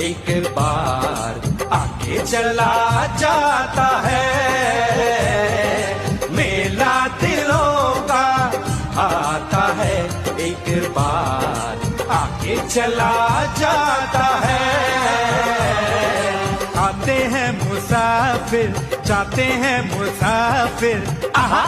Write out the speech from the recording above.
एक बार आके चला जाता है। मेला दिलों का आता है, एक बार आके चला जाता है। आते हैं मुसाफिर, जाते हैं मुसाफिर, आहा